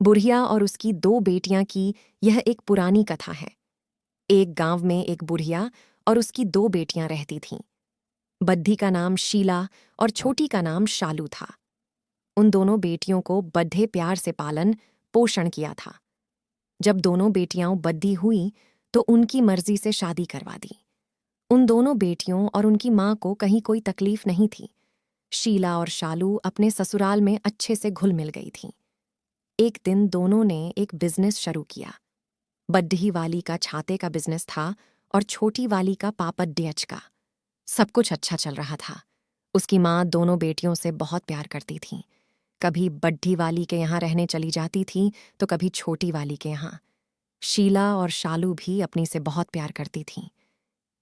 बुढ़िया और उसकी दो बेटियां की यह एक पुरानी कथा है। एक गांव में एक बुढ़िया और उसकी दो बेटियां रहती थीं। बद्धी का नाम शीला और छोटी का नाम शालू था। उन दोनों बेटियों को बड्ढे प्यार से पालन पोषण किया था। जब दोनों बेटियां बद्धी हुई तो उनकी मर्जी से शादी करवा दी। उन दोनों बेटियों और उनकी माँ को कहीं कोई तकलीफ नहीं थी। शीला और शालू अपने ससुराल में अच्छे से घुल मिल गई थीं। एक दिन दोनों ने एक बिजनेस शुरू किया। बड्ढी वाली का छाते का बिजनेस था और छोटी वाली का पापड़ डियच का। सब कुछ अच्छा चल रहा था। उसकी माँ दोनों बेटियों से बहुत प्यार करती थी। कभी बड्ढी वाली के यहाँ रहने चली जाती थी तो कभी छोटी वाली के यहाँ। शीला और शालू भी अपनी से बहुत प्यार करती थीं।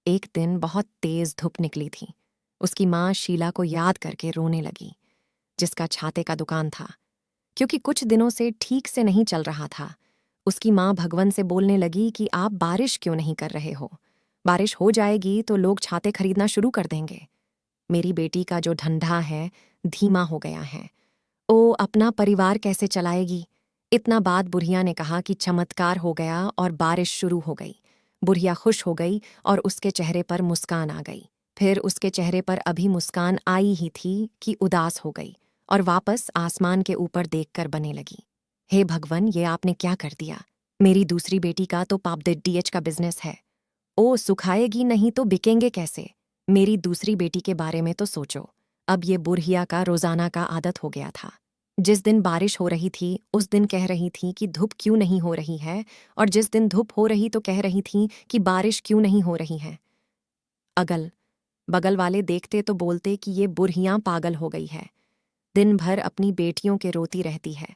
एक दिन बहुत तेज धूप निकली थी। उसकी माँ शीला को याद करके रोने लगी, जिसका छाते का दुकान था। क्योंकि कुछ दिनों से ठीक से नहीं चल रहा था, उसकी माँ भगवन से बोलने लगी कि आप बारिश क्यों नहीं कर रहे हो। बारिश हो जाएगी तो लोग छाते खरीदना शुरू कर देंगे। मेरी बेटी का जो धंधा है धीमा हो गया है। ओ अपना परिवार कैसे चलाएगी। इतना बाद बुढ़िया ने कहा कि चमत्कार हो गया और बारिश शुरू हो गई। बुढ़िया खुश हो गई और उसके चेहरे पर मुस्कान आ गई। फिर उसके चेहरे पर अभी मुस्कान आई ही थी कि उदास हो गई और वापस आसमान के ऊपर देखकर बने लगी। हे भगवन, ये आपने क्या कर दिया। मेरी दूसरी बेटी का तो पापड़ का बिजनेस है। ओ सुखाएगी नहीं तो बिकेंगे कैसे। मेरी दूसरी बेटी के बारे में तो सोचो। अब ये बुढ़िया का रोजाना का आदत हो गया था। जिस दिन बारिश हो रही थी उस दिन कह रही थी कि धूप क्यों नहीं हो रही है, और जिस दिन धूप हो रही तो कह रही थी कि बारिश क्यों नहीं हो रही है। अगल बगल वाले देखते तो बोलते कि ये बुढ़िया पागल हो गई है, दिन भर अपनी बेटियों के रोती रहती है।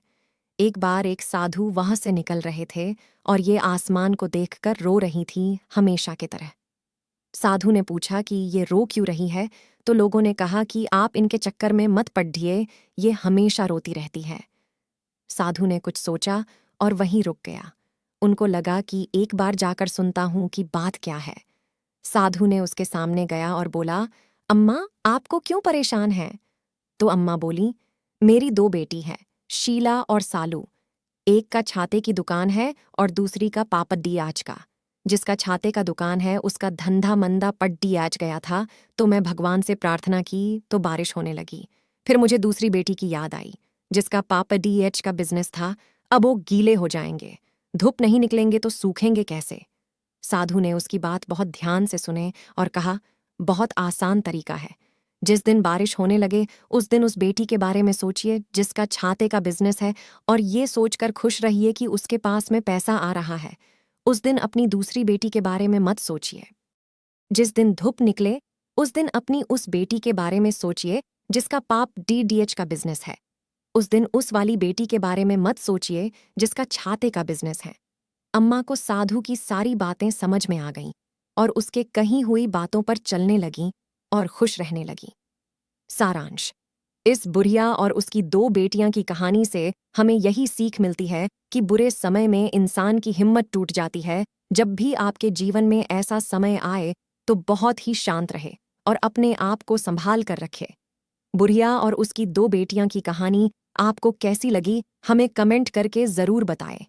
एक बार एक साधु वहां से निकल रहे थे और ये आसमान को देखकर रो रही थी हमेशा की तरह। साधु ने पूछा कि ये रो क्यों रही है, तो लोगों ने कहा कि आप इनके चक्कर में मत पड़िए, ये हमेशा रोती रहती है। साधु ने कुछ सोचा और वहीं रुक गया। उनको लगा कि एक बार जाकर सुनता हूं कि बात क्या है। साधु ने उसके सामने गया और बोला, अम्मा आपको क्यों परेशान है। तो अम्मा बोली, मेरी दो बेटी है, शीला और सालू। एक का छाते की दुकान है और दूसरी का पापड़ी आज का। जिसका छाते का दुकान है उसका धंधा मंदा पड्डी आज गया था, तो मैं भगवान से प्रार्थना की तो बारिश होने लगी। फिर मुझे दूसरी बेटी की याद आई, जिसका पापड़ी का बिजनेस था। अब वो गीले हो जाएंगे, धूप नहीं निकलेंगे तो सूखेंगे कैसे। साधु ने उसकी बात बहुत ध्यान से सुने और कहा, बहुत आसान तरीका है। जिस दिन बारिश होने लगे उस दिन उस बेटी के बारे में सोचिए जिसका छाते का बिजनेस है, और ये सोचकर खुश रहिए कि उसके पास में पैसा आ रहा है। उस दिन अपनी दूसरी बेटी के बारे में मत सोचिए। जिस दिन धूप निकले उस दिन अपनी उस बेटी के बारे में सोचिए जिसका पाप डीडीएच का बिजनेस है। उस दिन उस वाली बेटी के बारे में मत सोचिए जिसका छाते का बिजनेस है। अम्मा को साधु की सारी बातें समझ में आ गईं और उसके कही हुई बातों पर चलने लगीं और खुश रहने लगीं। सारांश, इस बुढ़िया और उसकी दो बेटियां की कहानी से हमें यही सीख मिलती है कि बुरे समय में इंसान की हिम्मत टूट जाती है। जब भी आपके जीवन में ऐसा समय आए तो बहुत ही शांत रहे और अपने आप को संभाल कर रखे। बुढ़िया और उसकी दो बेटियां की कहानी आपको कैसी लगी, हमें कमेंट करके जरूर बताएं।